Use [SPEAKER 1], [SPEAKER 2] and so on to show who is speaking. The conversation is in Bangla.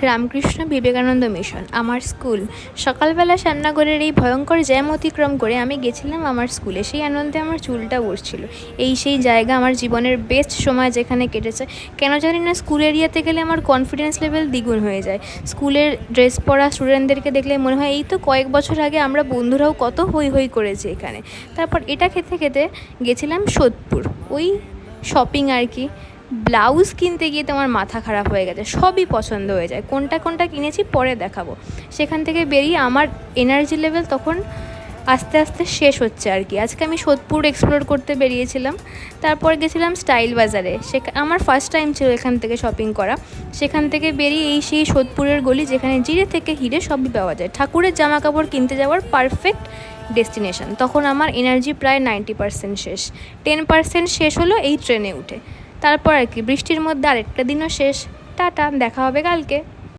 [SPEAKER 1] রামকৃষ্ণ বিবেকানন্দ মিশন আমার স্কুল। সকালবেলা শ্যামনগরের এই ভয়ঙ্কর জ্যাম অতিক্রম করে আমি গেছিলাম আমার স্কুলে। সেই আনন্দে আমার চুলটা উড়ছিল। সেই জায়গা আমার জীবনের বেস্ট সময় যেখানে কেটেছে। কেন জানি না, স্কুল এরিয়াতে গেলে আমার কনফিডেন্স লেভেল দ্বিগুণ হয়ে যায়। স্কুলের ড্রেস পরা স্টুডেন্টদেরকে দেখলে মনে হয় এই তো কয়েক বছর আগে আমরা বন্ধুরাও কত হই হই করেছি এখানে। তারপর এটা খেতে খেতে গেছিলাম সোদপুর, ওই শপিং আর কি। ব্লাউজ কিনতে গিয়ে তো আমার মাথা খারাপ হয়ে গেছে, সবই পছন্দ হয়ে যায়। কোনটা কোনটা কিনেছি পরে দেখাবো। সেখান থেকে বেরিয়ে আমার এনার্জি লেভেল তখন আস্তে আস্তে শেষ হচ্ছে আর কি। আজকে আমি সোদপুর এক্সপ্লোর করতে বেরিয়েছিলাম। তারপর গেছিলাম স্টাইল বাজারে, আমার ফার্স্ট টাইম ছিল এখান থেকে শপিং করা। সেখান থেকে বেরিয়ে সেই সোদপুরের গলি যেখানে জিরে থেকে হিরে সবই পাওয়া যায়, ঠাকুরের জামা কাপড় কিনতে যাওয়ার পারফেক্ট ডেস্টিনেশন। তখন আমার এনার্জি প্রায় 90% শেষ। 10% শেষ হলো এই ট্রেনে উঠে। তারপর আর কি, বৃষ্টির মধ্যে আরেকটা দিনও শেষ। টাটা, দেখা হবে কালকে।